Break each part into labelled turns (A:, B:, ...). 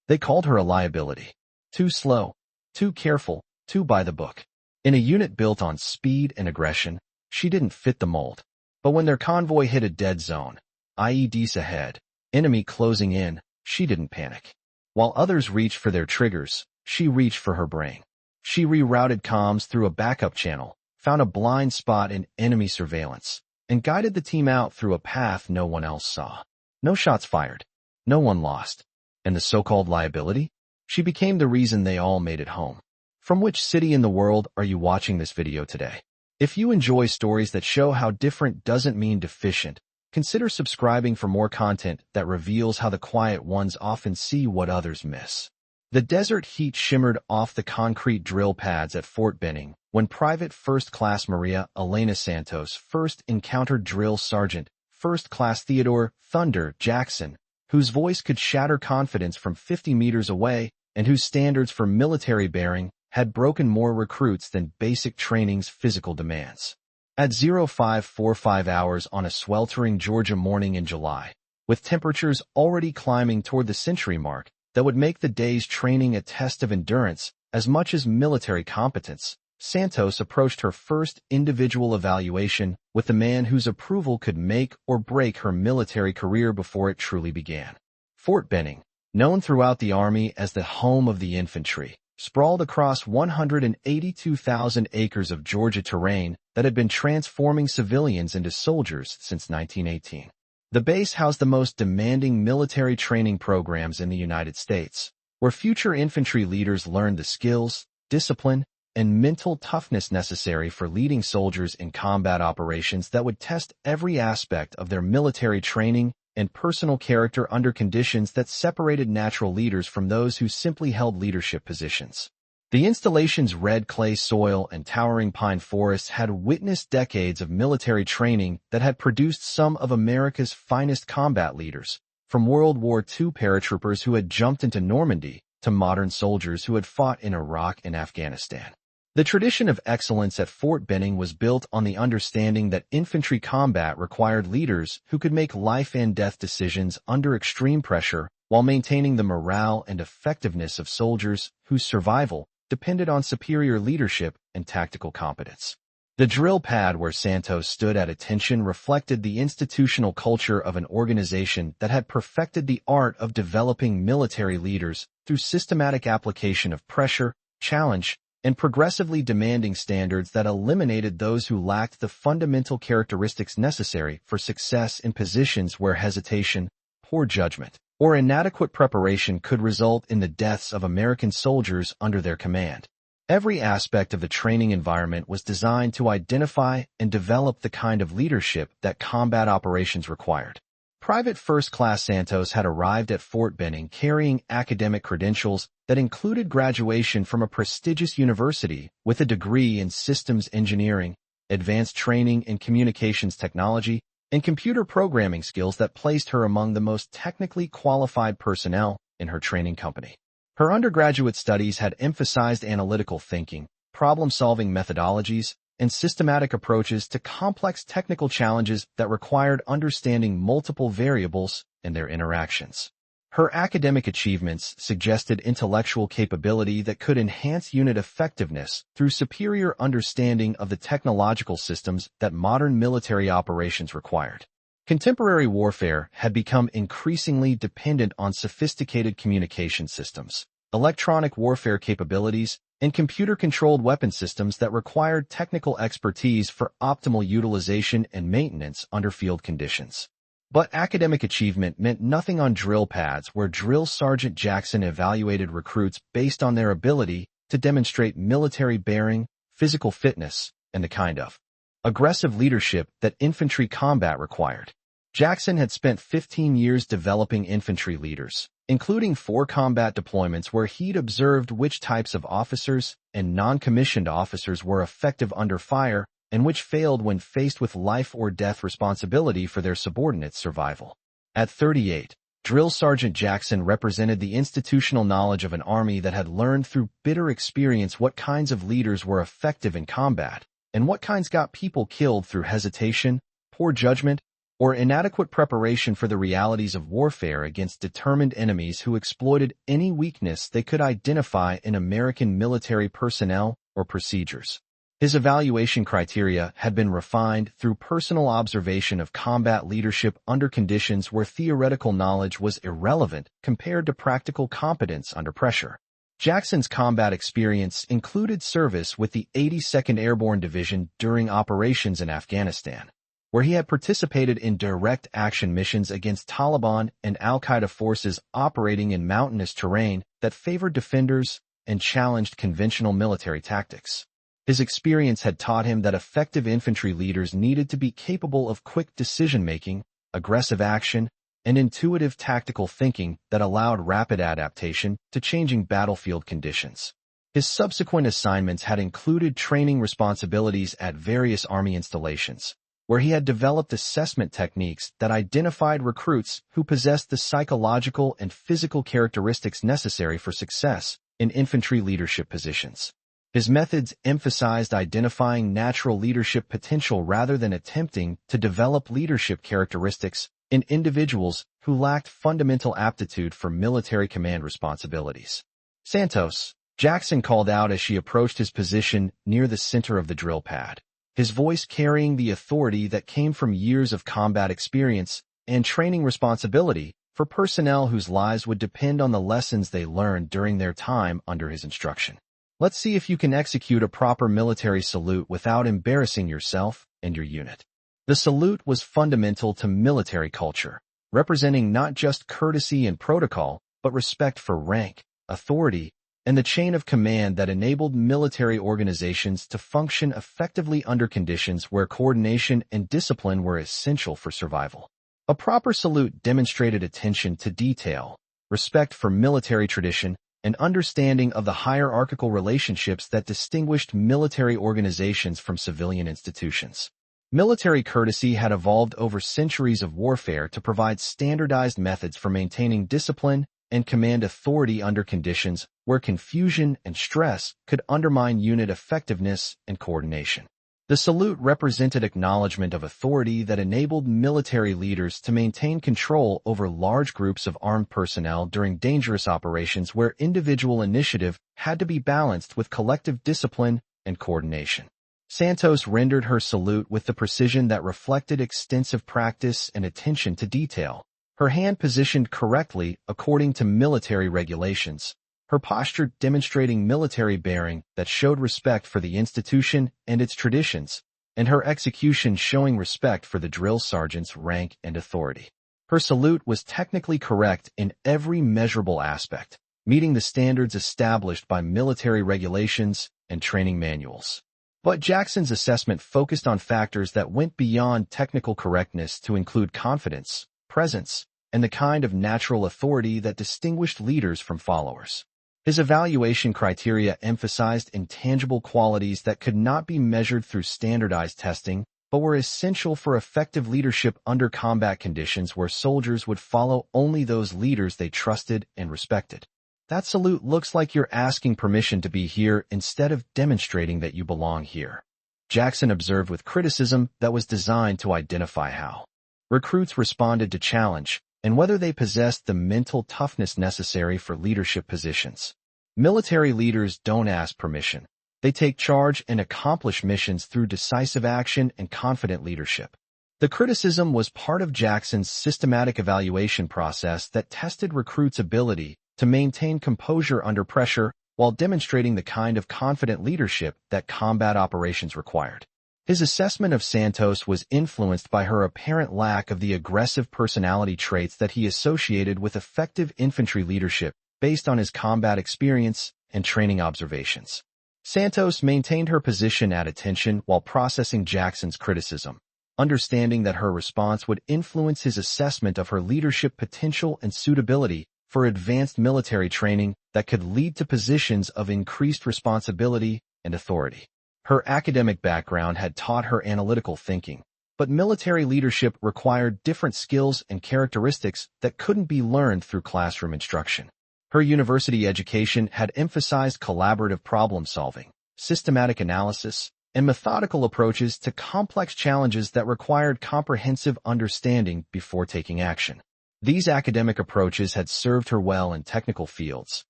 A: They called her a liability. Too slow, too careful, too by the book. In a unit built on speed and aggression, she didn't fit the mold. But when their convoy hit a dead zone, IEDs ahead, enemy closing in, she didn't panic. While others reached for their triggers, she reached for her brain. She rerouted comms through a backup channel, found a blind spot in enemy surveillance, and guided the team out through a path no one else saw. No shots fired. No one lost. And the so-called liability? She became the reason they all made it home. From which city in the world are you watching this video today? If you enjoy stories that show how different doesn't mean deficient, consider subscribing for more content that reveals how the quiet ones often see what others miss. The desert heat shimmered off the concrete drill pads at Fort Benning when Private First Class Maria Elena Santos first encountered Drill Sergeant First Class Theodore "Thunder" Jackson, whose voice could shatter confidence from 50 meters away and whose standards for military bearing had broken more recruits than basic training's physical demands. At 0545 hours on a sweltering Georgia morning in July, with temperatures already climbing toward the century mark that would make the day's training a test of endurance as much as military competence, Santos approached her first individual evaluation with the man whose approval could make or break her military career before it truly began. Fort Benning, known throughout the Army as the home of the infantry, sprawled across 182,000 acres of Georgia terrain that had been transforming civilians into soldiers since 1918. The base housed the most demanding military training programs in the United States, where future infantry leaders learned the skills, discipline, and mental toughness necessary for leading soldiers in combat operations that would test every aspect of their military training and personal character under conditions that separated natural leaders from those who simply held leadership positions. The installation's red clay soil and towering pine forests had witnessed decades of military training that had produced some of America's finest combat leaders, from World War II paratroopers who had jumped into Normandy to modern soldiers who had fought in Iraq and Afghanistan. The tradition of excellence at Fort Benning was built on the understanding that infantry combat required leaders who could make life-and-death decisions under extreme pressure while maintaining the morale and effectiveness of soldiers whose survival depended on superior leadership and tactical competence. The drill pad where Santos stood at attention reflected the institutional culture of an organization that had perfected the art of developing military leaders through systematic application of pressure, challenge, and progressively demanding standards that eliminated those who lacked the fundamental characteristics necessary for success in positions where hesitation, poor judgment, or inadequate preparation could result in the deaths of American soldiers under their command. Every aspect of the training environment was designed to identify and develop the kind of leadership that combat operations required. Private First Class Santos had arrived at Fort Benning carrying academic credentials that included graduation from a prestigious university with a degree in systems engineering, advanced training in communications technology, and computer programming skills that placed her among the most technically qualified personnel in her training company. Her undergraduate studies had emphasized analytical thinking, problem-solving methodologies, and systematic approaches to complex technical challenges that required understanding multiple variables and their interactions. Her academic achievements suggested intellectual capability that could enhance unit effectiveness through superior understanding of the technological systems that modern military operations required. Contemporary warfare had become increasingly dependent on sophisticated communication systems, electronic warfare capabilities, and computer-controlled weapon systems that required technical expertise for optimal utilization and maintenance under field conditions. But academic achievement meant nothing on drill pads where Drill Sergeant Jackson evaluated recruits based on their ability to demonstrate military bearing, physical fitness, and the kind of aggressive leadership that infantry combat required. Jackson had spent 15 years developing infantry leaders, including 4 combat deployments where he'd observed which types of officers and non-commissioned officers were effective under fire and which failed when faced with life-or-death responsibility for their subordinates' survival. At 38, Drill Sergeant Jackson represented the institutional knowledge of an army that had learned through bitter experience what kinds of leaders were effective in combat and what kinds got people killed through hesitation, poor judgment, or inadequate preparation for the realities of warfare against determined enemies who exploited any weakness they could identify in American military personnel or procedures. His evaluation criteria had been refined through personal observation of combat leadership under conditions where theoretical knowledge was irrelevant compared to practical competence under pressure. Jackson's combat experience included service with the 82nd Airborne Division during operations in Afghanistan, where he had participated in direct action missions against Taliban and al-Qaeda forces operating in mountainous terrain that favored defenders and challenged conventional military tactics. His experience had taught him that effective infantry leaders needed to be capable of quick decision-making, aggressive action, and intuitive tactical thinking that allowed rapid adaptation to changing battlefield conditions. His subsequent assignments had included training responsibilities at various Army installations, where he had developed assessment techniques that identified recruits who possessed the psychological and physical characteristics necessary for success in infantry leadership positions. His methods emphasized identifying natural leadership potential rather than attempting to develop leadership characteristics in individuals who lacked fundamental aptitude for military command responsibilities. Santos, Jackson called out as she approached his position near the center of the drill pad, his voice carrying the authority that came from years of combat experience and training responsibility for personnel whose lives would depend on the lessons they learned during their time under his instruction. Let's see if you can execute a proper military salute without embarrassing yourself and your unit. The salute was fundamental to military culture, representing not just courtesy and protocol, but respect for rank, authority, and the chain of command that enabled military organizations to function effectively under conditions where coordination and discipline were essential for survival. A proper salute demonstrated attention to detail, respect for military tradition, and understanding of the hierarchical relationships that distinguished military organizations from civilian institutions. Military courtesy had evolved over centuries of warfare to provide standardized methods for maintaining discipline and command authority under conditions where confusion and stress could undermine unit effectiveness and coordination. The salute represented acknowledgement of authority that enabled military leaders to maintain control over large groups of armed personnel during dangerous operations where individual initiative had to be balanced with collective discipline and coordination. Santos rendered her salute with the precision that reflected extensive practice and attention to detail, her hand positioned correctly according to military regulations, her posture demonstrating military bearing that showed respect for the institution and its traditions, and her execution showing respect for the drill sergeant's rank and authority. Her salute was technically correct in every measurable aspect, meeting the standards established by military regulations and training manuals. But Jackson's assessment focused on factors that went beyond technical correctness to include confidence, presence, and the kind of natural authority that distinguished leaders from followers. His evaluation criteria emphasized intangible qualities that could not be measured through standardized testing, but were essential for effective leadership under combat conditions where soldiers would follow only those leaders they trusted and respected. That salute looks like you're asking permission to be here instead of demonstrating that you belong here, Jackson observed with criticism that was designed to identify how recruits responded to challenge and whether they possessed the mental toughness necessary for leadership positions. Military leaders don't ask permission. They take charge and accomplish missions through decisive action and confident leadership. The criticism was part of Jackson's systematic evaluation process that tested recruits' ability to maintain composure under pressure while demonstrating the kind of confident leadership that combat operations required. His assessment of Santos was influenced by her apparent lack of the aggressive personality traits that he associated with effective infantry leadership based on his combat experience and training observations. Santos maintained her position at attention while processing Jackson's criticism, understanding that her response would influence his assessment of her leadership potential and suitability for advanced military training that could lead to positions of increased responsibility and authority. Her academic background had taught her analytical thinking, but military leadership required different skills and characteristics that couldn't be learned through classroom instruction. Her university education had emphasized collaborative problem-solving, systematic analysis, and methodical approaches to complex challenges that required comprehensive understanding before taking action. These academic approaches had served her well in technical fields,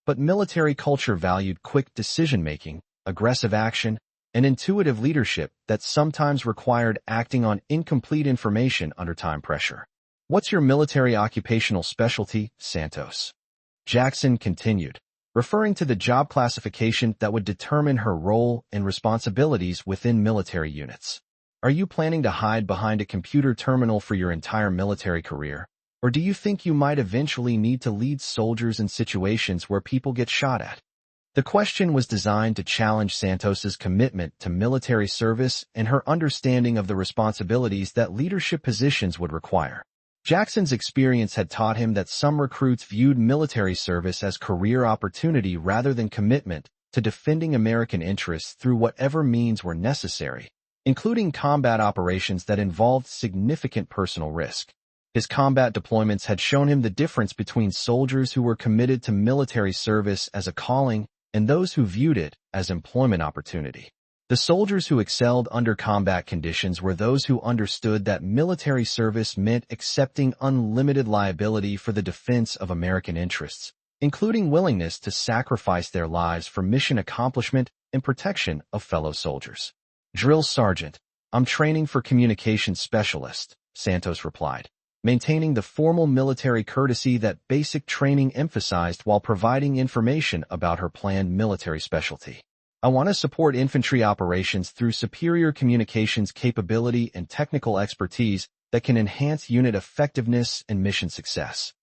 A: but military culture valued quick decision-making, aggressive action, and intuitive leadership that sometimes required acting on incomplete information under time pressure. What's your military occupational specialty, Santos? Jackson continued, referring to the job classification that would determine her role and responsibilities within military units. Are you planning to hide behind a computer terminal for your entire military career? Or do you think you might eventually need to lead soldiers in situations where people get shot at? The question was designed to challenge Santos's commitment to military service and her understanding of the responsibilities that leadership positions would require. Jackson's experience had taught him that some recruits viewed military service as career opportunity rather than commitment to defending American interests through whatever means were necessary, including combat operations that involved significant personal risk. His combat deployments had shown him the difference between soldiers who were committed to military service as a calling and those who viewed it as employment opportunity. The soldiers who excelled under combat conditions were those who understood that military service meant accepting unlimited liability for the defense of American interests, including willingness to sacrifice their lives for mission accomplishment and protection of fellow soldiers. Drill Sergeant, I'm training for communications specialist, Santos replied, maintaining the formal military courtesy that basic training emphasized while providing information about her planned military specialty. I want to support infantry operations through superior communications capability and technical expertise that can enhance unit effectiveness and mission success.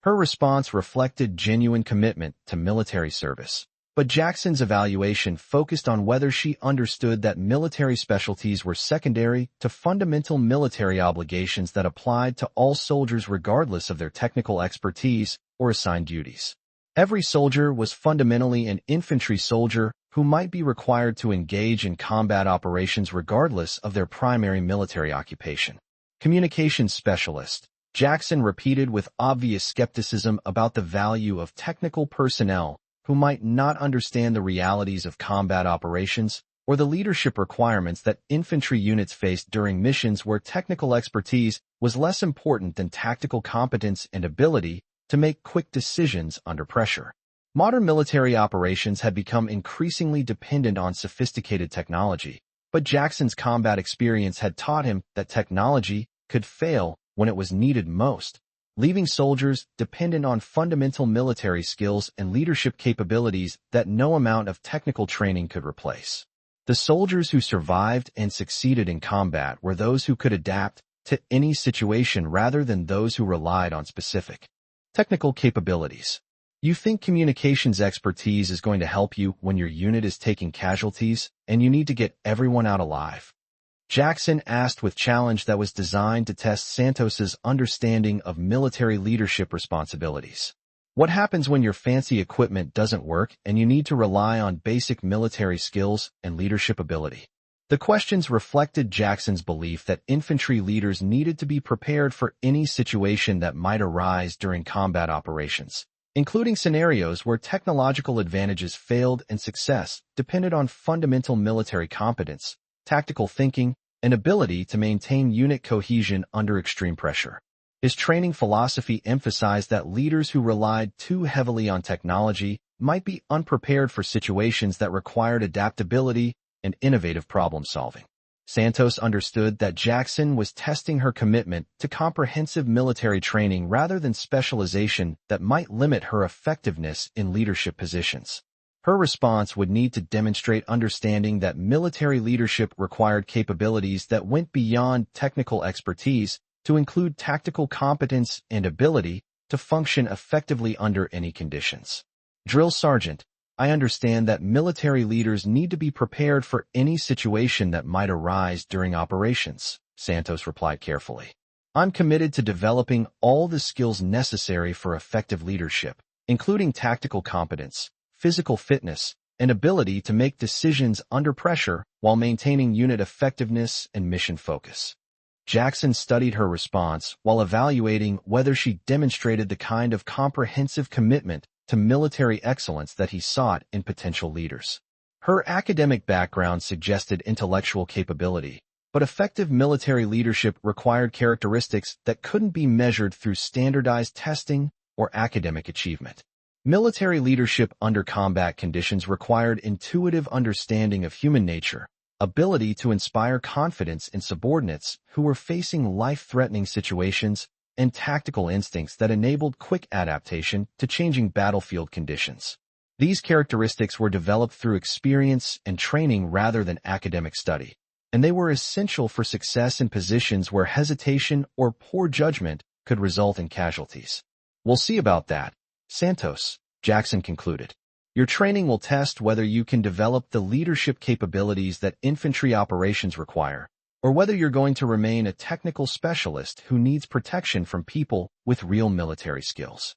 A: Her response reflected genuine commitment to military service, but Jackson's evaluation focused on whether she understood that military specialties were secondary to fundamental military obligations that applied to all soldiers regardless of their technical expertise or assigned duties. Every soldier was fundamentally an infantry soldier who might be required to engage in combat operations regardless of their primary military occupation. Communications specialist, Jackson repeated with obvious skepticism about the value of technical personnel who might not understand the realities of combat operations or the leadership requirements that infantry units faced during missions where technical expertise was less important than tactical competence and ability to make quick decisions under pressure. Modern military operations had become increasingly dependent on sophisticated technology, but Jackson's combat experience had taught him that technology could fail when it was needed most, leaving soldiers dependent on fundamental military skills and leadership capabilities that no amount of technical training could replace. The soldiers who survived and succeeded in combat were those who could adapt to any situation rather than those who relied on specific technical capabilities. You think communications expertise is going to help you when your unit is taking casualties and you need to get everyone out alive? Jackson asked with challenge that was designed to test Santos's understanding of military leadership responsibilities. What happens when your fancy equipment doesn't work and you need to rely on basic military skills and leadership ability? The questions reflected Jackson's belief that infantry leaders needed to be prepared for any situation that might arise during combat operations, including scenarios where technological advantages failed and success depended on fundamental military competence, tactical thinking, and ability to maintain unit cohesion under extreme pressure. His training philosophy emphasized that leaders who relied too heavily on technology might be unprepared for situations that required adaptability and innovative problem-solving. Santos understood that Jackson was testing her commitment to comprehensive military training rather than specialization that might limit her effectiveness in leadership positions. Her response would need to demonstrate understanding that military leadership required capabilities that went beyond technical expertise to include tactical competence and ability to function effectively under any conditions. Drill Sergeant, I understand that military leaders need to be prepared for any situation that might arise during operations, Santos replied carefully. I'm committed to developing all the skills necessary for effective leadership, including tactical competence, physical fitness, and ability to make decisions under pressure while maintaining unit effectiveness and mission focus. Jackson studied her response while evaluating whether she demonstrated the kind of comprehensive commitment to military excellence that he sought in potential leaders. Her academic background suggested intellectual capability, but effective military leadership required characteristics that couldn't be measured through standardized testing or academic achievement. Military leadership under combat conditions required intuitive understanding of human nature, ability to inspire confidence in subordinates who were facing life-threatening situations, and tactical instincts that enabled quick adaptation to changing battlefield conditions. These characteristics were developed through experience and training rather than academic study, and they were essential for success in positions where hesitation or poor judgment could result in casualties. We'll see about that, Santos, Jackson concluded. Your training will test whether you can develop the leadership capabilities that infantry operations require, or whether you're going to remain a technical specialist who needs protection from people with real military skills.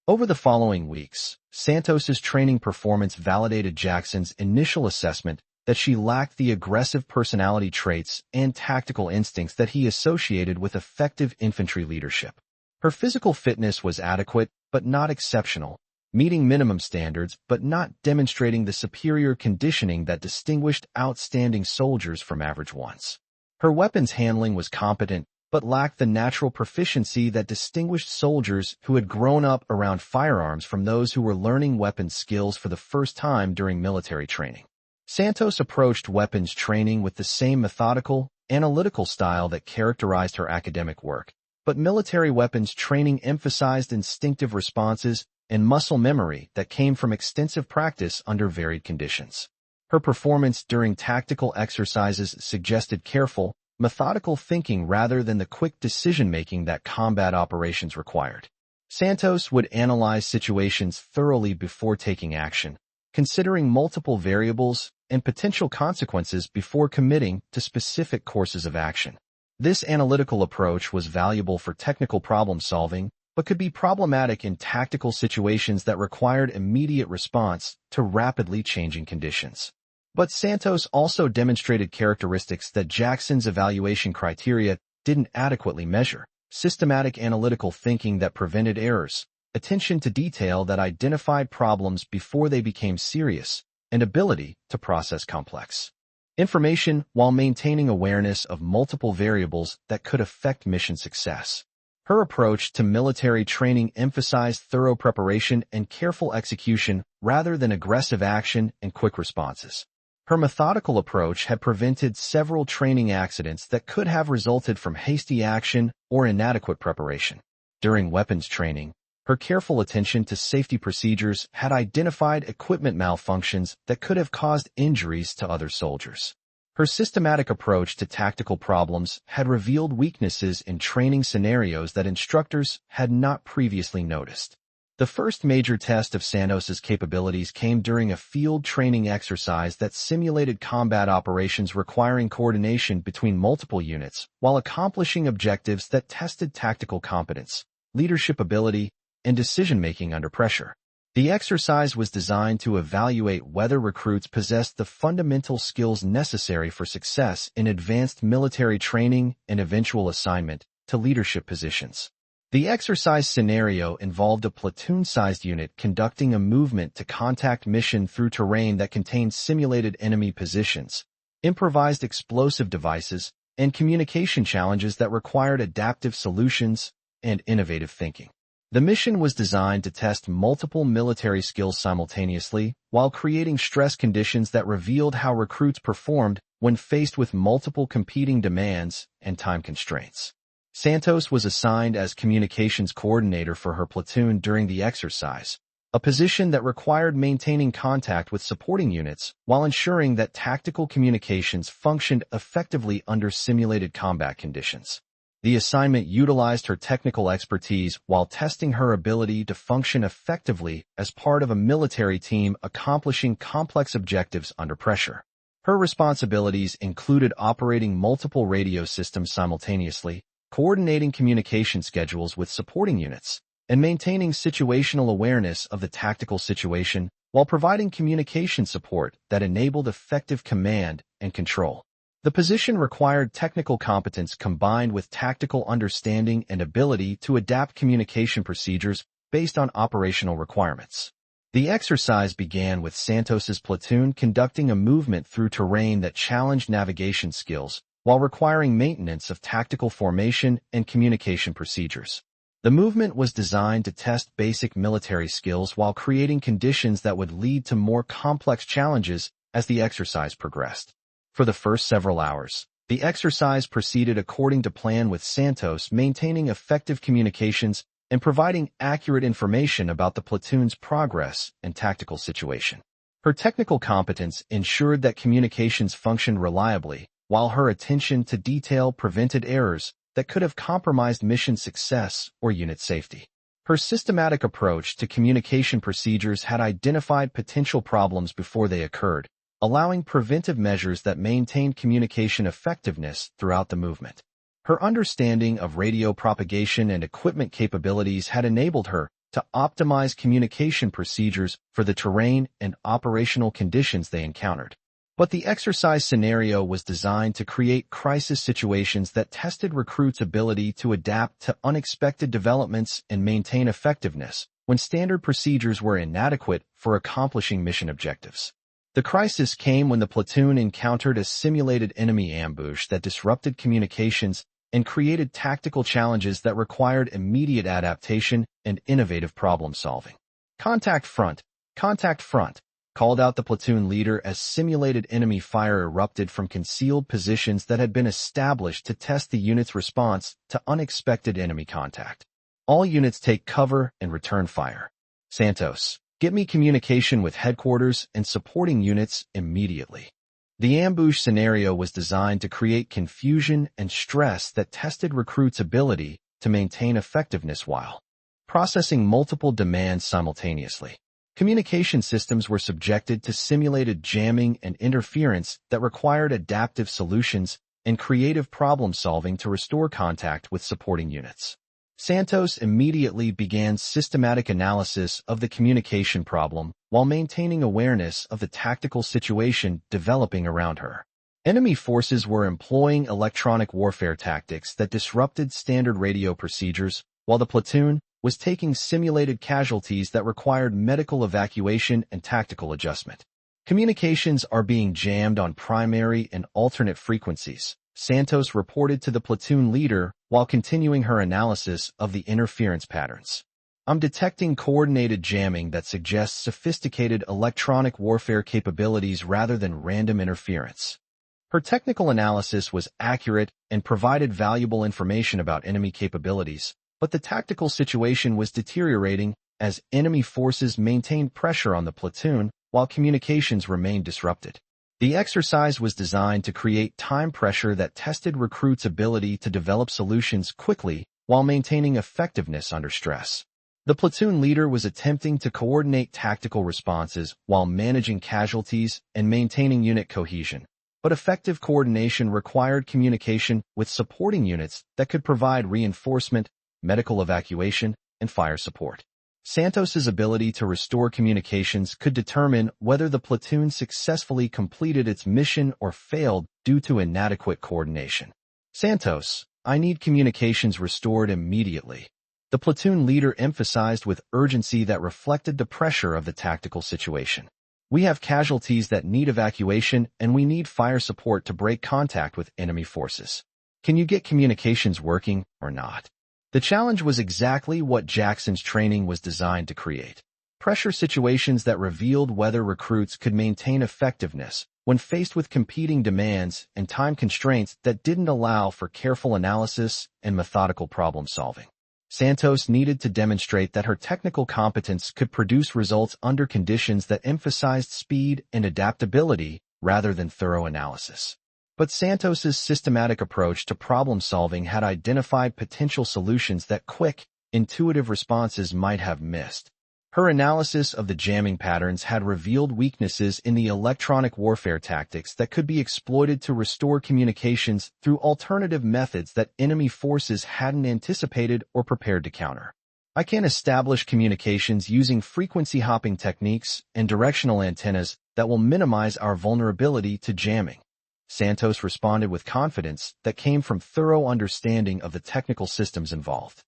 A: Over the following weeks, Santos's training performance validated Jackson's initial assessment that she lacked the aggressive personality traits and tactical instincts that he associated with effective infantry leadership. Her physical fitness was adequate but not exceptional, meeting minimum standards but not demonstrating the superior conditioning that distinguished outstanding soldiers from average ones. Her weapons handling was competent but lacked the natural proficiency that distinguished soldiers who had grown up around firearms from those who were learning weapons skills for the first time during military training. Santos approached weapons training with the same methodical, analytical style that characterized her academic work, but military weapons training emphasized instinctive responses and muscle memory that came from extensive practice under varied conditions. Her performance during tactical exercises suggested careful, methodical thinking rather than the quick decision-making that combat operations required. Santos would analyze situations thoroughly before taking action, considering multiple variables and potential consequences before committing to specific courses of action. This analytical approach was valuable for technical problem-solving, but could be problematic in tactical situations that required immediate response to rapidly changing conditions. But Santos also demonstrated characteristics that Jackson's evaluation criteria didn't adequately measure: systematic analytical thinking that prevented errors, attention to detail that identified problems before they became serious, and ability to process complex information while maintaining awareness of multiple variables that could affect mission success. Her approach to military training emphasized thorough preparation and careful execution rather than aggressive action and quick responses. Her methodical approach had prevented several training accidents that could have resulted from hasty action or inadequate preparation. During weapons training, her careful attention to safety procedures had identified equipment malfunctions that could have caused injuries to other soldiers. Her systematic approach to tactical problems had revealed weaknesses in training scenarios that instructors had not previously noticed. The first major test of Santos's capabilities came during a field training exercise that simulated combat operations requiring coordination between multiple units while accomplishing objectives that tested tactical competence, leadership ability, and decision-making under pressure. The exercise was designed to evaluate whether recruits possessed the fundamental skills necessary for success in advanced military training and eventual assignment to leadership positions. The exercise scenario involved a platoon-sized unit conducting a movement-to-contact mission through terrain that contained simulated enemy positions, improvised explosive devices, and communication challenges that required adaptive solutions and innovative thinking. The mission was designed to test multiple military skills simultaneously while creating stress conditions that revealed how recruits performed when faced with multiple competing demands and time constraints. Santos was assigned as communications coordinator for her platoon during the exercise, a position that required maintaining contact with supporting units while ensuring that tactical communications functioned effectively under simulated combat conditions. The assignment utilized her technical expertise while testing her ability to function effectively as part of a military team accomplishing complex objectives under pressure. Her responsibilities included operating multiple radio systems simultaneously, coordinating communication schedules with supporting units, and maintaining situational awareness of the tactical situation while providing communication support that enabled effective command and control. The position required technical competence combined with tactical understanding and ability to adapt communication procedures based on operational requirements. The exercise began with Santos's platoon conducting a movement through terrain that challenged navigation skills while requiring maintenance of tactical formation and communication procedures. The movement was designed to test basic military skills while creating conditions that would lead to more complex challenges as the exercise progressed. For the first several hours, the exercise proceeded according to plan with Santos maintaining effective communications and providing accurate information about the platoon's progress and tactical situation. Her technical competence ensured that communications functioned reliably, while her attention to detail prevented errors that could have compromised mission success or unit safety. Her systematic approach to communication procedures had identified potential problems before they occurred, allowing preventive measures that maintained communication effectiveness throughout the movement. Her understanding of radio propagation and equipment capabilities had enabled her to optimize communication procedures for the terrain and operational conditions they encountered. But the exercise scenario was designed to create crisis situations that tested recruits' ability to adapt to unexpected developments and maintain effectiveness when standard procedures were inadequate for accomplishing mission objectives. The crisis came when the platoon encountered a simulated enemy ambush that disrupted communications and created tactical challenges that required immediate adaptation and innovative problem-solving. Contact front, called out the platoon leader as simulated enemy fire erupted from concealed positions that had been established to test the unit's response to unexpected enemy contact. All units take cover and return fire. Santos, get me communication with headquarters and supporting units immediately. The ambush scenario was designed to create confusion and stress that tested recruits' ability to maintain effectiveness while processing multiple demands simultaneously. Communication systems were subjected to simulated jamming and interference that required adaptive solutions and creative problem-solving to restore contact with supporting units. Santos immediately began systematic analysis of the communication problem while maintaining awareness of the tactical situation developing around her. Enemy forces were employing electronic warfare tactics that disrupted standard radio procedures, while the platoon was taking simulated casualties that required medical evacuation and tactical adjustment. Communications are being jammed on primary and alternate frequencies, Santos reported to the platoon leader while continuing her analysis of the interference patterns. I'm detecting coordinated jamming that suggests sophisticated electronic warfare capabilities rather than random interference. Her technical analysis was accurate and provided valuable information about enemy capabilities, but the tactical situation was deteriorating as enemy forces maintained pressure on the platoon while communications remained disrupted. The exercise was designed to create time pressure that tested recruits' ability to develop solutions quickly while maintaining effectiveness under stress. The platoon leader was attempting to coordinate tactical responses while managing casualties and maintaining unit cohesion, but effective coordination required communication with supporting units that could provide reinforcement, medical evacuation, and fire support. Santos's ability to restore communications could determine whether the platoon successfully completed its mission or failed due to inadequate coordination. Santos, I need communications restored immediately. The platoon leader emphasized with urgency that reflected the pressure of the tactical situation. We have casualties that need evacuation, and we need fire support to break contact with enemy forces. Can you get communications working or not? The challenge was exactly what Jackson's training was designed to create. Pressure situations that revealed whether recruits could maintain effectiveness when faced with competing demands and time constraints that didn't allow for careful analysis and methodical problem-solving. Santos needed to demonstrate that her technical competence could produce results under conditions that emphasized speed and adaptability rather than thorough analysis. But Santos's systematic approach to problem-solving had identified potential solutions that quick, intuitive responses might have missed. Her analysis of the jamming patterns had revealed weaknesses in the electronic warfare tactics that could be exploited to restore communications through alternative methods that enemy forces hadn't anticipated or prepared to counter. I can establish communications using frequency-hopping techniques and directional antennas that will minimize our vulnerability to jamming. Santos responded with confidence that came from thorough understanding of the technical systems involved.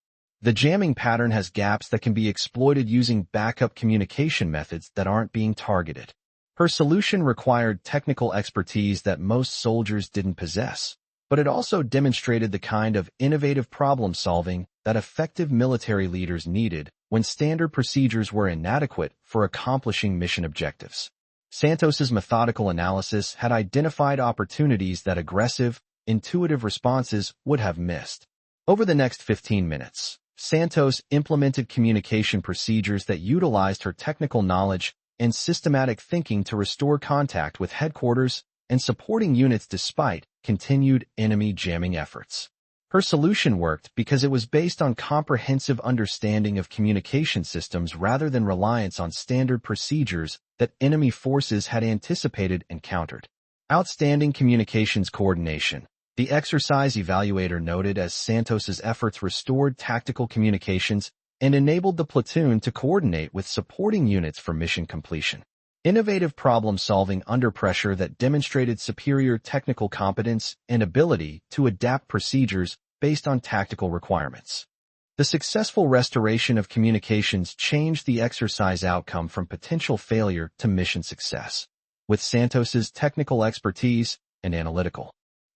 A: The jamming pattern has gaps that can be exploited using backup communication methods that aren't being targeted. Her solution required technical expertise that most soldiers didn't possess, but it also demonstrated the kind of innovative problem-solving that effective military leaders needed when standard procedures were inadequate for accomplishing mission objectives. Santos's methodical analysis had identified opportunities that aggressive, intuitive responses would have missed. Over the next 15 minutes, Santos implemented communication procedures that utilized her technical knowledge and systematic thinking to restore contact with headquarters and supporting units despite continued enemy jamming efforts. Her solution worked because it was based on comprehensive understanding of communication systems rather than reliance on standard procedures that enemy forces had anticipated and countered. Outstanding communications coordination. The exercise evaluator noted as Santos's efforts restored tactical communications and enabled the platoon to coordinate with supporting units for mission completion. Innovative problem-solving under pressure that demonstrated superior technical competence and ability to adapt procedures based on tactical requirements. The successful restoration of communications changed the exercise outcome from potential failure to mission success, with Santos's technical expertise and analytical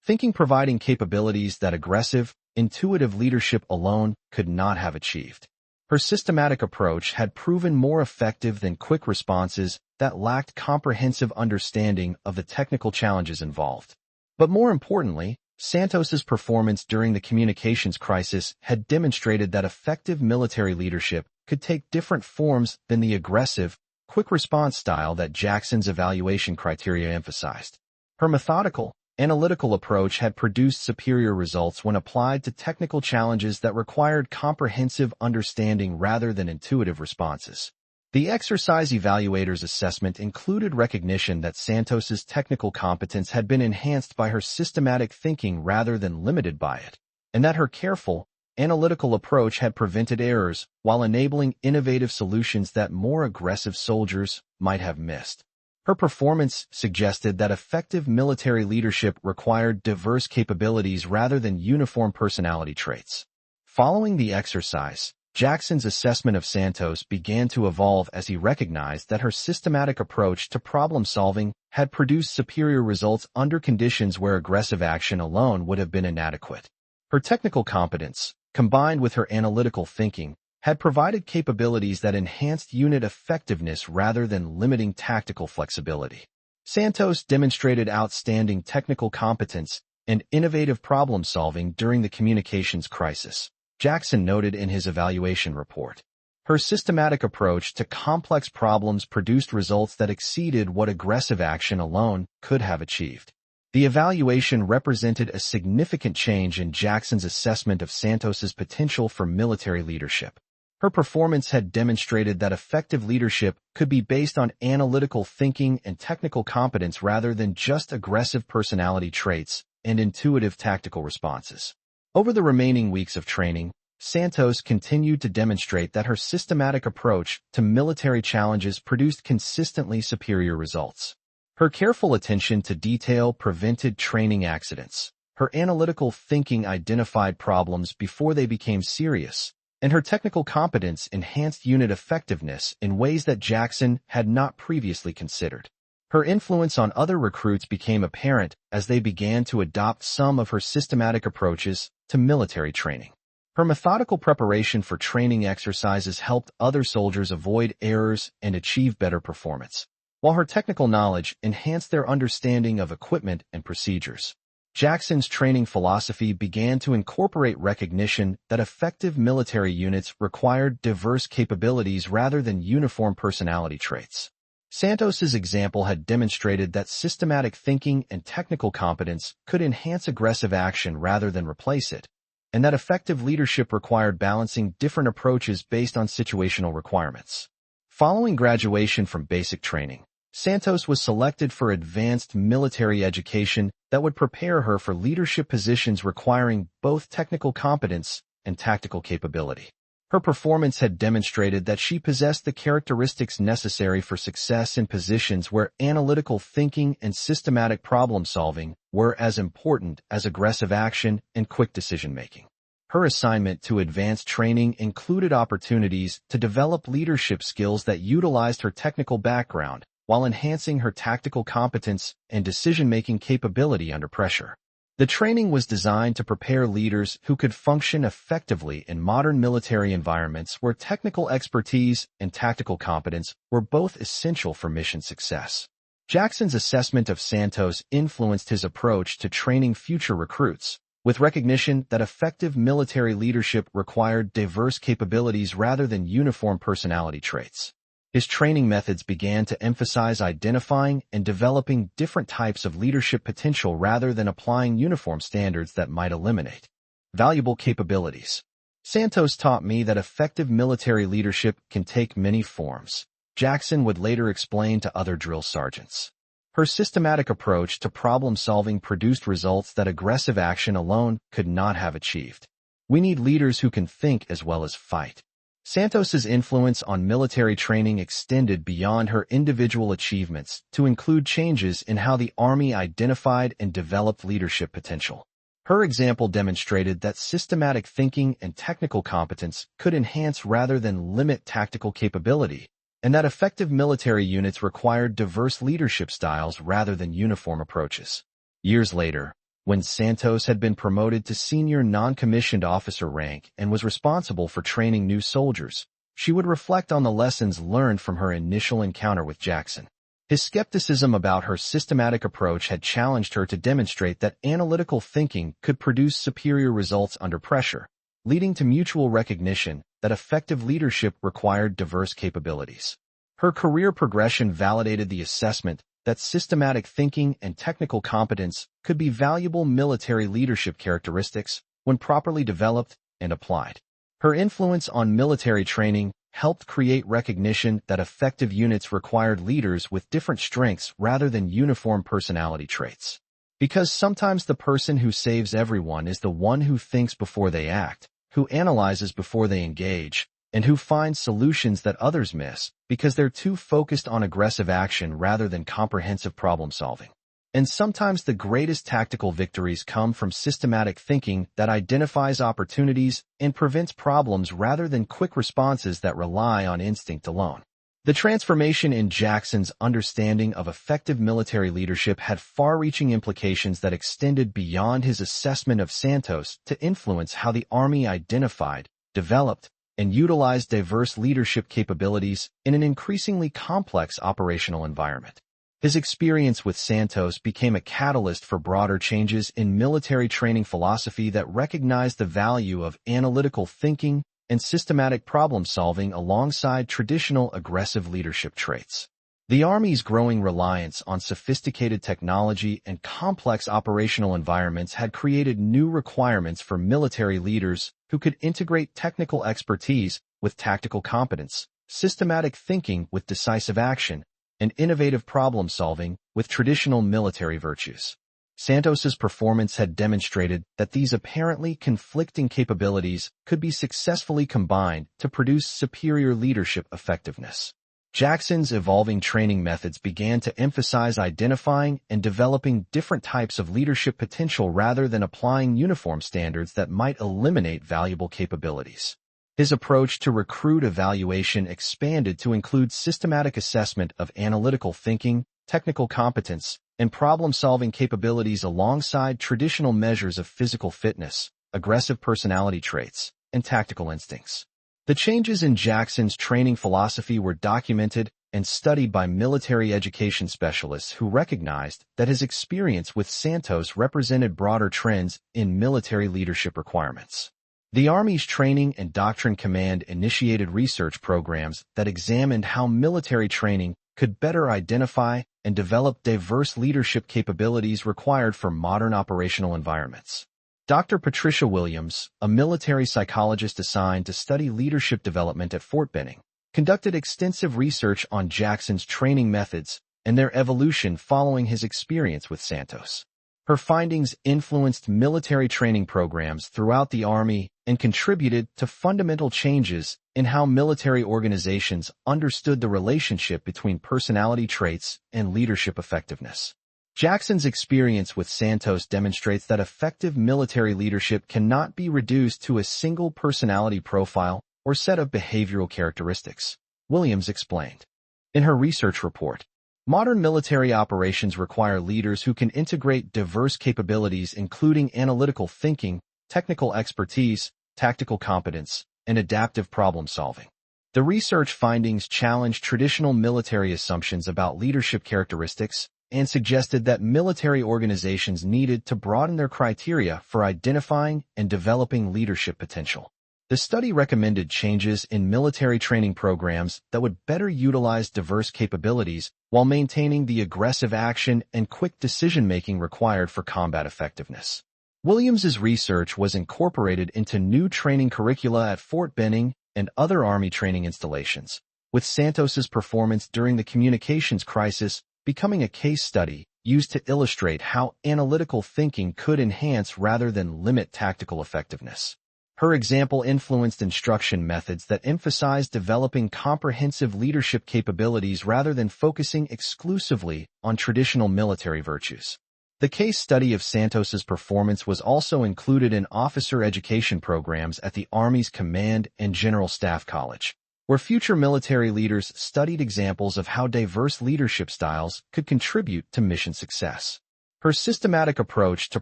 A: thinking providing capabilities that aggressive, intuitive leadership alone could not have achieved. Her systematic approach had proven more effective than quick responses that lacked comprehensive understanding of the technical challenges involved. But more importantly, Santos's performance during the communications crisis had demonstrated that effective military leadership could take different forms than the aggressive, quick response style that Jackson's evaluation criteria emphasized. Her methodical, analytical approach had produced superior results when applied to technical challenges that required comprehensive understanding rather than intuitive responses. The exercise evaluator's assessment included recognition that Santos's technical competence had been enhanced by her systematic thinking rather than limited by it, and that her careful, analytical approach had prevented errors while enabling innovative solutions that more aggressive soldiers might have missed. Her performance suggested that effective military leadership required diverse capabilities rather than uniform personality traits. Following the exercise, Jackson's assessment of Santos began to evolve as he recognized that her systematic approach to problem-solving had produced superior results under conditions where aggressive action alone would have been inadequate. Her technical competence, combined with her analytical thinking, had provided capabilities that enhanced unit effectiveness rather than limiting tactical flexibility. Santos demonstrated outstanding technical competence and innovative problem-solving during the communications crisis, Jackson noted in his evaluation report. Her systematic approach to complex problems produced results that exceeded what aggressive action alone could have achieved. The evaluation represented a significant change in Jackson's assessment of Santos's potential for military leadership. Her performance had demonstrated that effective leadership could be based on analytical thinking and technical competence rather than just aggressive personality traits and intuitive tactical responses. Over the remaining weeks of training, Santos continued to demonstrate that her systematic approach to military challenges produced consistently superior results. Her careful attention to detail prevented training accidents. Her analytical thinking identified problems before they became serious, and her technical competence enhanced unit effectiveness in ways that Jackson had not previously considered. Her influence on other recruits became apparent as they began to adopt some of her systematic approaches to military training. Her methodical preparation for training exercises helped other soldiers avoid errors and achieve better performance, while her technical knowledge enhanced their understanding of equipment and procedures. Jackson's training philosophy began to incorporate recognition that effective military units required diverse capabilities rather than uniform personality traits. Santos's example had demonstrated that systematic thinking and technical competence could enhance aggressive action rather than replace it, and that effective leadership required balancing different approaches based on situational requirements. Following graduation from basic training, Santos was selected for advanced military education that would prepare her for leadership positions requiring both technical competence and tactical capability. Her performance had demonstrated that she possessed the characteristics necessary for success in positions where analytical thinking and systematic problem-solving were as important as aggressive action and quick decision-making. Her assignment to advanced training included opportunities to develop leadership skills that utilized her technical background while enhancing her tactical competence and decision-making capability under pressure. The training was designed to prepare leaders who could function effectively in modern military environments where technical expertise and tactical competence were both essential for mission success. Jackson's assessment of Santos influenced his approach to training future recruits, with recognition that effective military leadership required diverse capabilities rather than uniform personality traits. His training methods began to emphasize identifying and developing different types of leadership potential rather than applying uniform standards that might eliminate valuable capabilities. Santos taught me that effective military leadership can take many forms, Jackson would later explain to other drill sergeants. Her systematic approach to problem-solving produced results that aggressive action alone could not have achieved. We need leaders who can think as well as fight. Santos's influence on military training extended beyond her individual achievements to include changes in how the Army identified and developed leadership potential. Her example demonstrated that systematic thinking and technical competence could enhance rather than limit tactical capability, and that effective military units required diverse leadership styles rather than uniform approaches. Years later, when Santos had been promoted to senior non-commissioned officer rank and was responsible for training new soldiers, she would reflect on the lessons learned from her initial encounter with Jackson. His skepticism about her systematic approach had challenged her to demonstrate that analytical thinking could produce superior results under pressure, leading to mutual recognition that effective leadership required diverse capabilities. Her career progression validated the assessment that systematic thinking and technical competence could be valuable military leadership characteristics when properly developed and applied. Her influence on military training helped create recognition that effective units required leaders with different strengths rather than uniform personality traits. Because sometimes the person who saves everyone is the one who thinks before they act, who analyzes before they engage, and who finds solutions that others miss because they're too focused on aggressive action rather than comprehensive problem-solving. And sometimes the greatest tactical victories come from systematic thinking that identifies opportunities and prevents problems rather than quick responses that rely on instinct alone. The transformation in Jackson's understanding of effective military leadership had far-reaching implications that extended beyond his assessment of Santos to influence how the Army identified, developed, and utilized diverse leadership capabilities in an increasingly complex operational environment. His experience with Santos became a catalyst for broader changes in military training philosophy that recognized the value of analytical thinking and systematic problem-solving alongside traditional aggressive leadership traits. The Army's growing reliance on sophisticated technology and complex operational environments had created new requirements for military leaders who could integrate technical expertise with tactical competence, systematic thinking with decisive action, and innovative problem-solving with traditional military virtues. Santos's performance had demonstrated that these apparently conflicting capabilities could be successfully combined to produce superior leadership effectiveness. Jackson's evolving training methods began to emphasize identifying and developing different types of leadership potential rather than applying uniform standards that might eliminate valuable capabilities. His approach to recruit evaluation expanded to include systematic assessment of analytical thinking, technical competence, and problem-solving capabilities alongside traditional measures of physical fitness, aggressive personality traits, and tactical instincts. The changes in Jackson's training philosophy were documented and studied by military education specialists who recognized that his experience with Santos represented broader trends in military leadership requirements. The Army's Training and Doctrine Command initiated research programs that examined how military training could better identify and develop diverse leadership capabilities required for modern operational environments. Dr. Patricia Williams, a military psychologist assigned to study leadership development at Fort Benning, conducted extensive research on Jackson's training methods and their evolution following his experience with Santos. Her findings influenced military training programs throughout the Army and contributed to fundamental changes in how military organizations understood the relationship between personality traits and leadership effectiveness. Jackson's experience with Santos demonstrates that effective military leadership cannot be reduced to a single personality profile or set of behavioral characteristics, Williams explained. In her research report, modern military operations require leaders who can integrate diverse capabilities including analytical thinking, technical expertise, tactical competence, and adaptive problem-solving. The research findings challenged traditional military assumptions about leadership characteristics and suggested that military organizations needed to broaden their criteria for identifying and developing leadership potential. The study recommended changes in military training programs that would better utilize diverse capabilities while maintaining the aggressive action and quick decision-making required for combat effectiveness. Williams's research was incorporated into new training curricula at Fort Benning and other Army training installations, with Santos's performance during the communications crisis becoming a case study used to illustrate how analytical thinking could enhance rather than limit tactical effectiveness. Her example influenced instruction methods that emphasized developing comprehensive leadership capabilities rather than focusing exclusively on traditional military virtues. The case study of Santos's performance was also included in officer education programs at the Army's Command and General Staff College, where future military leaders studied examples of how diverse leadership styles could contribute to mission success. Her systematic approach to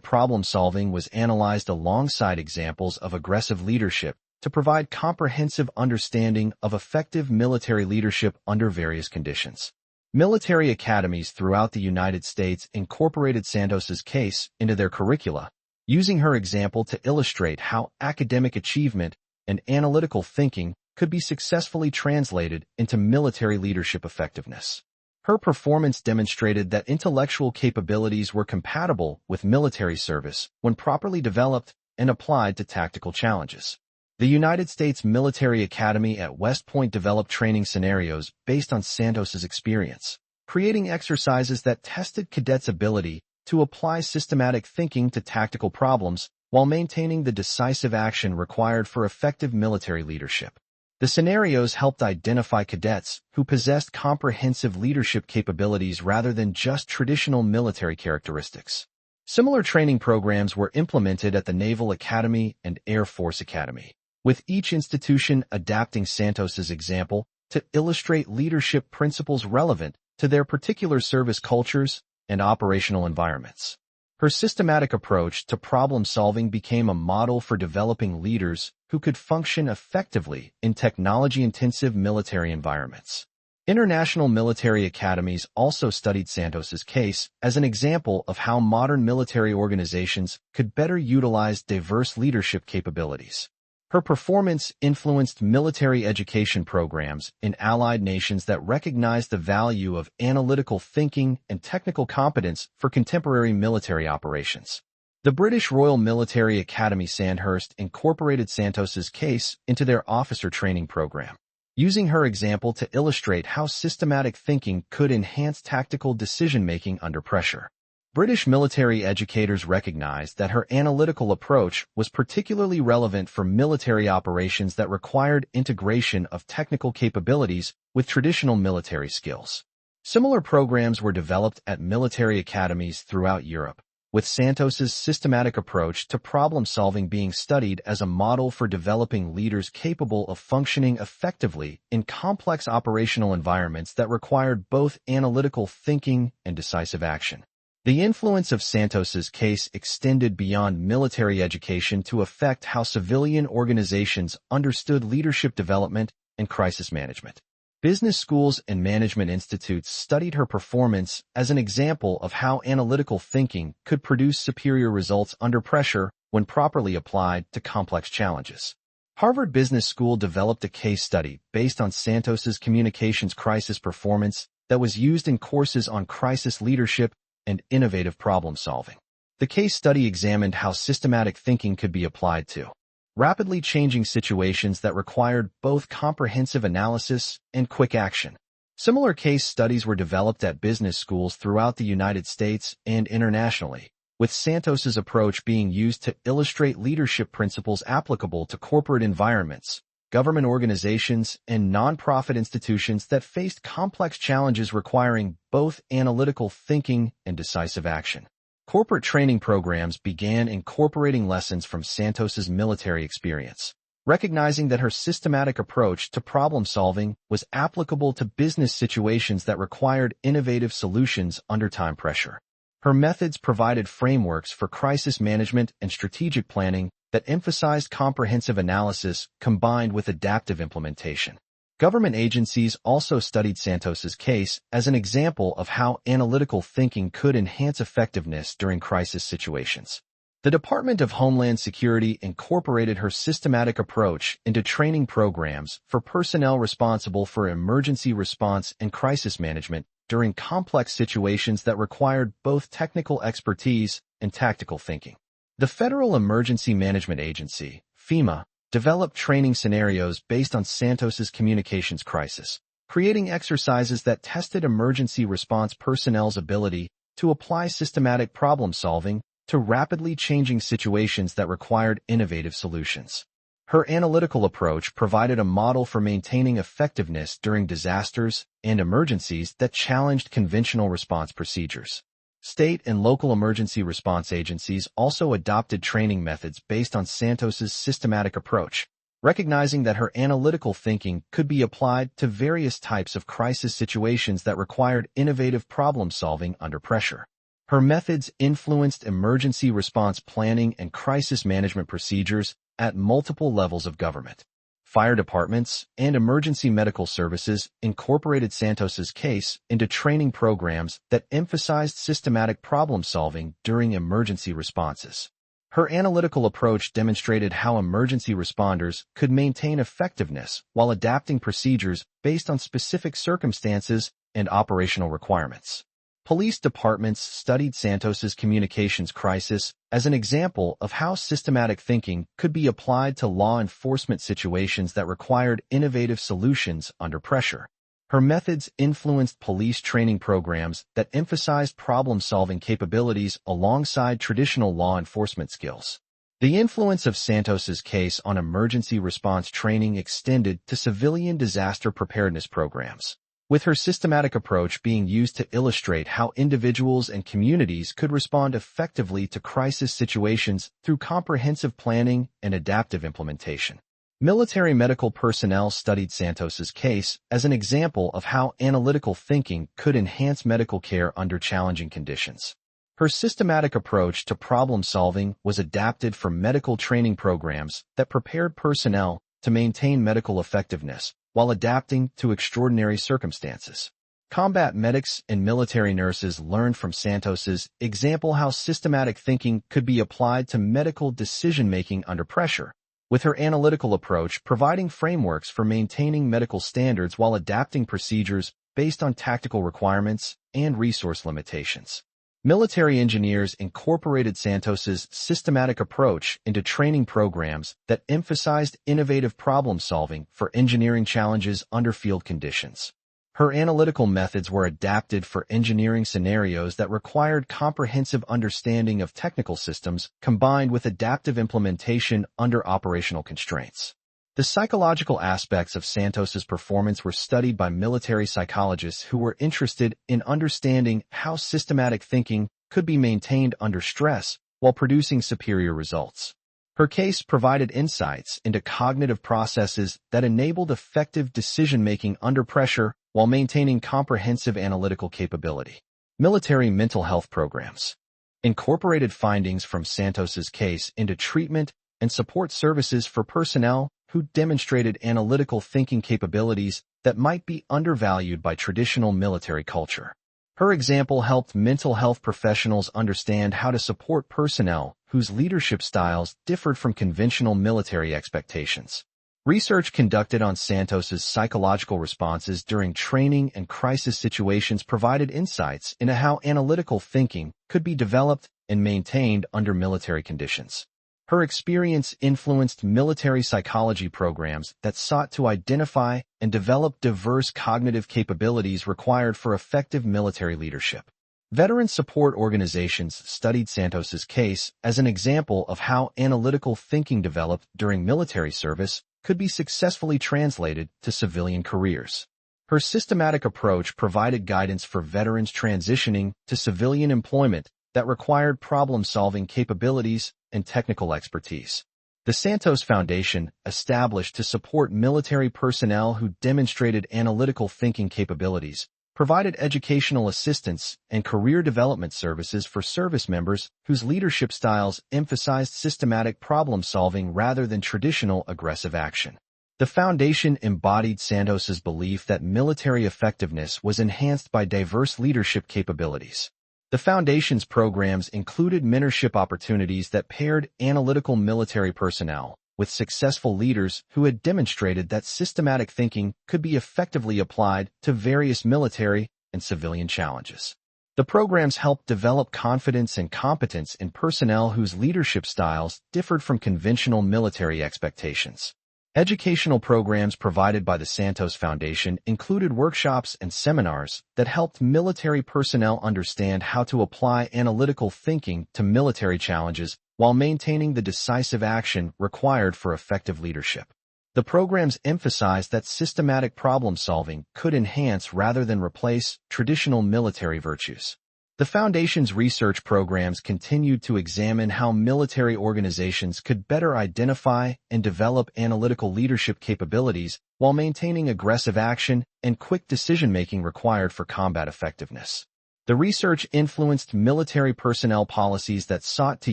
A: problem-solving was analyzed alongside examples of aggressive leadership to provide comprehensive understanding of effective military leadership under various conditions. Military academies throughout the United States incorporated Santos's case into their curricula, using her example to illustrate how academic achievement and analytical thinking could be successfully translated into military leadership effectiveness. Her performance demonstrated that intellectual capabilities were compatible with military service when properly developed and applied to tactical challenges. The United States Military Academy at West Point developed training scenarios based on Santos's experience, creating exercises that tested cadets' ability to apply systematic thinking to tactical problems while maintaining the decisive action required for effective military leadership. The scenarios helped identify cadets who possessed comprehensive leadership capabilities rather than just traditional military characteristics. Similar training programs were implemented at the Naval Academy and Air Force Academy, with each institution adapting Santos's example to illustrate leadership principles relevant to their particular service cultures and operational environments. Her systematic approach to problem-solving became a model for developing leaders who could function effectively in technology-intensive military environments. International military academies also studied Santos's case as an example of how modern military organizations could better utilize diverse leadership capabilities. Her performance influenced military education programs in allied nations that recognized the value of analytical thinking and technical competence for contemporary military operations. The British Royal Military Academy Sandhurst incorporated Santos's case into their officer training program, using her example to illustrate how systematic thinking could enhance tactical decision-making under pressure. British military educators recognized that her analytical approach was particularly relevant for military operations that required integration of technical capabilities with traditional military skills. Similar programs were developed at military academies throughout Europe, with Santos's systematic approach to problem-solving being studied as a model for developing leaders capable of functioning effectively in complex operational environments that required both analytical thinking and decisive action. The influence of Santos's case extended beyond military education to affect how civilian organizations understood leadership development and crisis management. Business schools and management institutes studied her performance as an example of how analytical thinking could produce superior results under pressure when properly applied to complex challenges. Harvard Business School developed a case study based on Santos's communications crisis performance that was used in courses on crisis leadership and innovative problem-solving. The case study examined how systematic thinking could be applied to rapidly changing situations that required both comprehensive analysis and quick action. Similar case studies were developed at business schools throughout the United States and internationally, with Santos's approach being used to illustrate leadership principles applicable to corporate environments, government organizations, and nonprofit institutions that faced complex challenges requiring both analytical thinking and decisive action. Corporate training programs began incorporating lessons from Santos's military experience, recognizing that her systematic approach to problem-solving was applicable to business situations that required innovative solutions under time pressure. Her methods provided frameworks for crisis management and strategic planning that emphasized comprehensive analysis combined with adaptive implementation. Government agencies also studied Santos's case as an example of how analytical thinking could enhance effectiveness during crisis situations. The Department of Homeland Security incorporated her systematic approach into training programs for personnel responsible for emergency response and crisis management during complex situations that required both technical expertise and tactical thinking. The Federal Emergency Management Agency, FEMA, developed training scenarios based on Santos's communications crisis, creating exercises that tested emergency response personnel's ability to apply systematic problem-solving to rapidly changing situations that required innovative solutions. Her analytical approach provided a model for maintaining effectiveness during disasters and emergencies that challenged conventional response procedures. State and local emergency response agencies also adopted training methods based on Santos's systematic approach, recognizing that her analytical thinking could be applied to various types of crisis situations that required innovative problem-solving under pressure. Her methods influenced emergency response planning and crisis management procedures at multiple levels of government. Fire departments and emergency medical services incorporated Santos's case into training programs that emphasized systematic problem-solving during emergency responses. Her analytical approach demonstrated how emergency responders could maintain effectiveness while adapting procedures based on specific circumstances and operational requirements. Police departments studied Santos's communications crisis as an example of how systematic thinking could be applied to law enforcement situations that required innovative solutions under pressure. Her methods influenced police training programs that emphasized problem-solving capabilities alongside traditional law enforcement skills. The influence of Santos's case on emergency response training extended to civilian disaster preparedness programs, with her systematic approach being used to illustrate how individuals and communities could respond effectively to crisis situations through comprehensive planning and adaptive implementation. Military medical personnel studied Santos's case as an example of how analytical thinking could enhance medical care under challenging conditions. Her systematic approach to problem-solving was adapted for medical training programs that prepared personnel to maintain medical effectiveness while adapting to extraordinary circumstances. Combat medics and military nurses learned from Santos's example how systematic thinking could be applied to medical decision-making under pressure, with her analytical approach providing frameworks for maintaining medical standards while adapting procedures based on tactical requirements and resource limitations. Military engineers incorporated Santos's systematic approach into training programs that emphasized innovative problem-solving for engineering challenges under field conditions. Her analytical methods were adapted for engineering scenarios that required comprehensive understanding of technical systems combined with adaptive implementation under operational constraints. The psychological aspects of Santos's performance were studied by military psychologists who were interested in understanding how systematic thinking could be maintained under stress while producing superior results. Her case provided insights into cognitive processes that enabled effective decision-making under pressure while maintaining comprehensive analytical capability. Military mental health programs incorporated findings from Santos's case into treatment and support services for personnel who demonstrated analytical thinking capabilities that might be undervalued by traditional military culture. Her example helped mental health professionals understand how to support personnel whose leadership styles differed from conventional military expectations. Research conducted on Santos's psychological responses during training and crisis situations provided insights into how analytical thinking could be developed and maintained under military conditions. Her experience influenced military psychology programs that sought to identify and develop diverse cognitive capabilities required for effective military leadership. Veteran support organizations studied Santos's case as an example of how analytical thinking developed during military service could be successfully translated to civilian careers. Her systematic approach provided guidance for veterans transitioning to civilian employment that required problem-solving capabilities and technical expertise. The Santos Foundation, established to support military personnel who demonstrated analytical thinking capabilities, provided educational assistance and career development services for service members whose leadership styles emphasized systematic problem-solving rather than traditional aggressive action. The foundation embodied Santos's belief that military effectiveness was enhanced by diverse leadership capabilities. The Foundation's programs included mentorship opportunities that paired analytical military personnel with successful leaders who had demonstrated that systematic thinking could be effectively applied to various military and civilian challenges. The programs helped develop confidence and competence in personnel whose leadership styles differed from conventional military expectations. Educational programs provided by the Santos Foundation included workshops and seminars that helped military personnel understand how to apply analytical thinking to military challenges while maintaining the decisive action required for effective leadership. The programs emphasized that systematic problem-solving could enhance rather than replace traditional military virtues. The Foundation's research programs continued to examine how military organizations could better identify and develop analytical leadership capabilities while maintaining aggressive action and quick decision-making required for combat effectiveness. The research influenced military personnel policies that sought to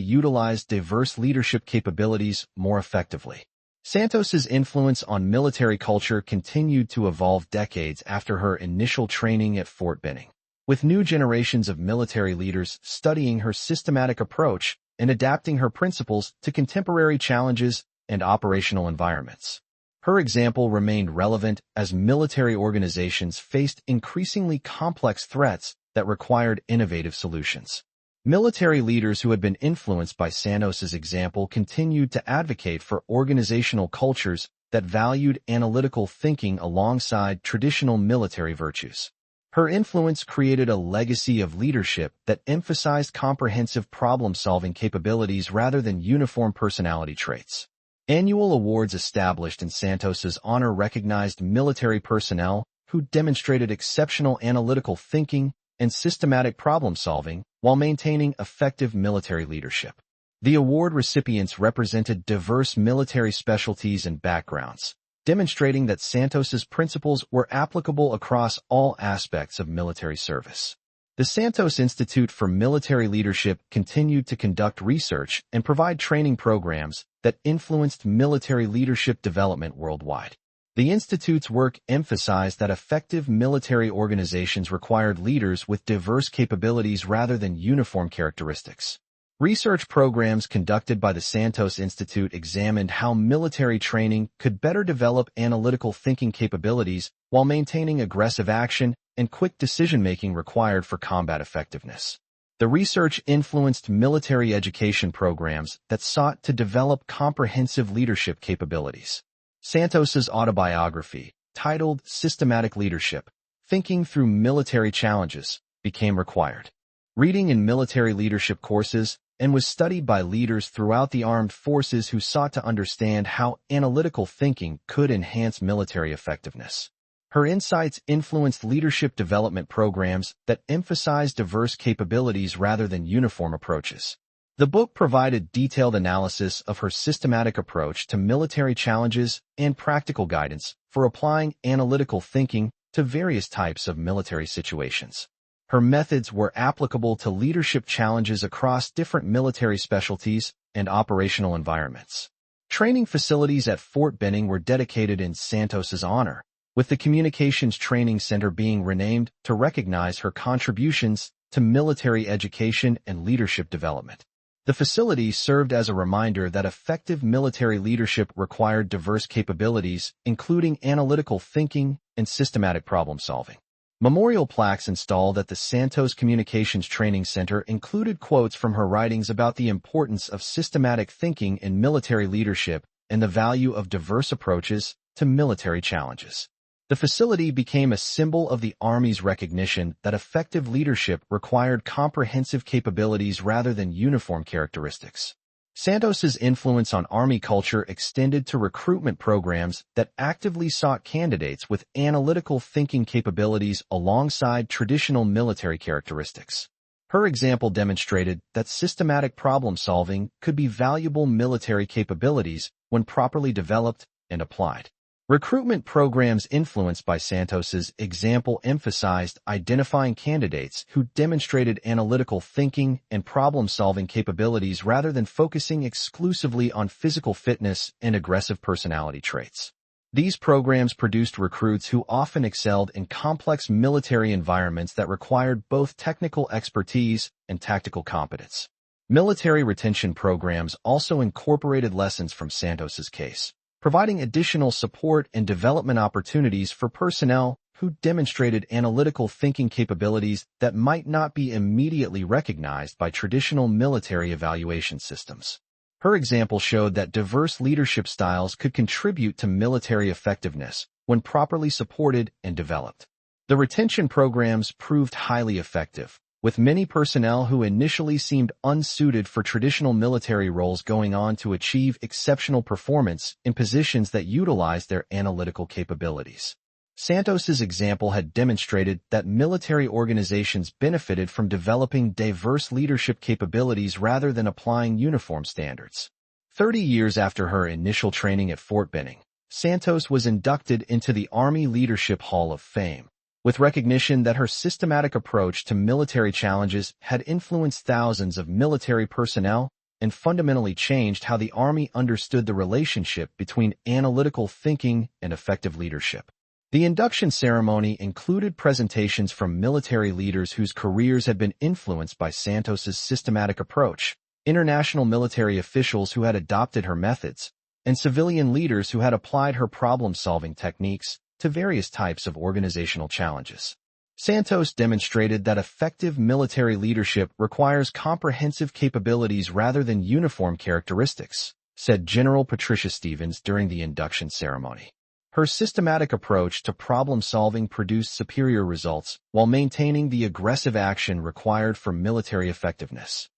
A: utilize diverse leadership capabilities more effectively. Santos's influence on military culture continued to evolve decades after her initial training at Fort Benning, with new generations of military leaders studying her systematic approach and adapting her principles to contemporary challenges and operational environments. Her example remained relevant as military organizations faced increasingly complex threats that required innovative solutions. Military leaders who had been influenced by Santos's example continued to advocate for organizational cultures that valued analytical thinking alongside traditional military virtues. Her influence created a legacy of leadership that emphasized comprehensive problem-solving capabilities rather than uniform personality traits. Annual awards established in Santos's honor recognized military personnel who demonstrated exceptional analytical thinking and systematic problem-solving while maintaining effective military leadership. The award recipients represented diverse military specialties and backgrounds, demonstrating that Santos's principles were applicable across all aspects of military service. The Santos Institute for Military Leadership continued to conduct research and provide training programs that influenced military leadership development worldwide. The Institute's work emphasized that effective military organizations required leaders with diverse capabilities rather than uniform characteristics. Research programs conducted by the Santos Institute examined how military training could better develop analytical thinking capabilities while maintaining aggressive action and quick decision-making required for combat effectiveness. The research influenced military education programs that sought to develop comprehensive leadership capabilities. Santos's autobiography, titled Systematic Leadership: Thinking Through Military Challenges, became required reading in military leadership courses and was studied by leaders throughout the armed forces who sought to understand how analytical thinking could enhance military effectiveness. Her insights influenced leadership development programs that emphasized diverse capabilities rather than uniform approaches. The book provided detailed analysis of her systematic approach to military challenges and practical guidance for applying analytical thinking to various types of military situations. Her methods were applicable to leadership challenges across different military specialties and operational environments. Training facilities at Fort Benning were dedicated in Santos's honor, with the Communications Training Center being renamed to recognize her contributions to military education and leadership development. The facility served as a reminder that effective military leadership required diverse capabilities, including analytical thinking and systematic problem-solving. Memorial plaques installed at the Santos Communications Training Center included quotes from her writings about the importance of systematic thinking in military leadership and the value of diverse approaches to military challenges. The facility became a symbol of the Army's recognition that effective leadership required comprehensive capabilities rather than uniform characteristics. Santos's influence on Army culture extended to recruitment programs that actively sought candidates with analytical thinking capabilities alongside traditional military characteristics. Her example demonstrated that systematic problem-solving could be valuable military capabilities when properly developed and applied. Recruitment programs influenced by Santos's example emphasized identifying candidates who demonstrated analytical thinking and problem-solving capabilities rather than focusing exclusively on physical fitness and aggressive personality traits. These programs produced recruits who often excelled in complex military environments that required both technical expertise and tactical competence. Military retention programs also incorporated lessons from Santos's case, providing additional support and development opportunities for personnel who demonstrated analytical thinking capabilities that might not be immediately recognized by traditional military evaluation systems. Her example showed that diverse leadership styles could contribute to military effectiveness when properly supported and developed. The retention programs proved highly effective, with many personnel who initially seemed unsuited for traditional military roles going on to achieve exceptional performance in positions that utilized their analytical capabilities. Santos's example had demonstrated that military organizations benefited from developing diverse leadership capabilities rather than applying uniform standards. 30 years after her initial training at Fort Benning, Santos was inducted into the Army Leadership Hall of Fame, with recognition that her systematic approach to military challenges had influenced thousands of military personnel and fundamentally changed how the Army understood the relationship between analytical thinking and effective leadership. The induction ceremony included presentations from military leaders whose careers had been influenced by Santos's systematic approach, international military officials who had adopted her methods, and civilian leaders who had applied her problem-solving techniques to various types of organizational challenges. Santos demonstrated that effective military leadership requires comprehensive capabilities rather than uniform characteristics, said General Patricia Stevens during the induction ceremony. Her systematic approach to problem-solving produced superior results while maintaining the aggressive action required for military effectiveness.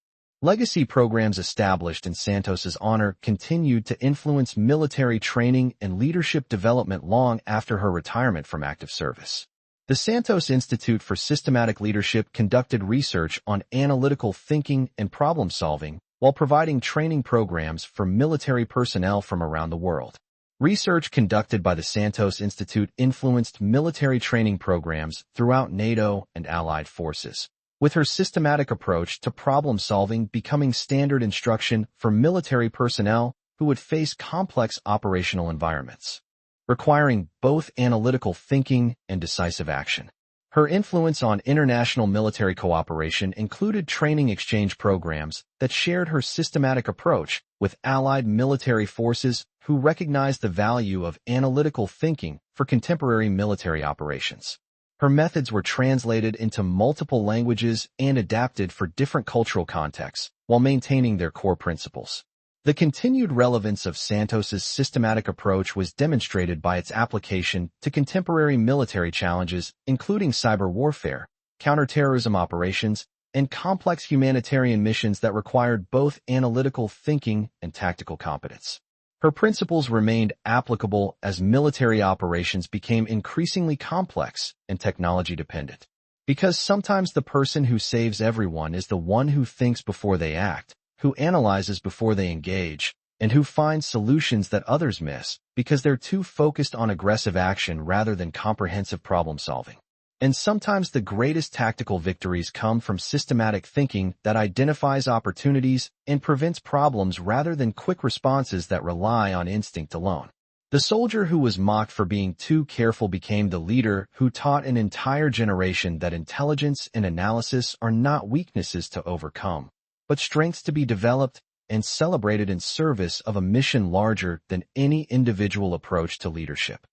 A: Legacy programs established in Santos's honor continued to influence military training and leadership development long after her retirement from active service. The Santos Institute for Systematic Leadership conducted research on analytical thinking and problem-solving while providing training programs for military personnel from around the world. Research conducted by the Santos Institute influenced military training programs throughout NATO and allied forces, with her systematic approach to problem-solving becoming standard instruction for military personnel who would face complex operational environments, requiring both analytical thinking and decisive action. Her influence on international military cooperation included training exchange programs that shared her systematic approach with allied military forces who recognized the value of analytical thinking for contemporary military operations. Her methods were translated into multiple languages and adapted for different cultural contexts while maintaining their core principles. The continued relevance of Santos's systematic approach was demonstrated by its application to contemporary military challenges, including cyber warfare, counterterrorism operations, and complex humanitarian missions that required both analytical thinking and tactical competence. Her principles remained applicable as military operations became increasingly complex and technology-dependent. Because sometimes the person who saves everyone is the one who thinks before they act, who analyzes before they engage, and who finds solutions that others miss because they're too focused on aggressive action rather than comprehensive problem-solving. And sometimes the greatest tactical victories come from systematic thinking that identifies opportunities and prevents problems rather than quick responses that rely on instinct alone. The soldier who was mocked for being too careful became the leader who taught an entire generation that intelligence and analysis are not weaknesses to overcome, but strengths to be developed and celebrated in service of a mission larger than any individual approach to leadership.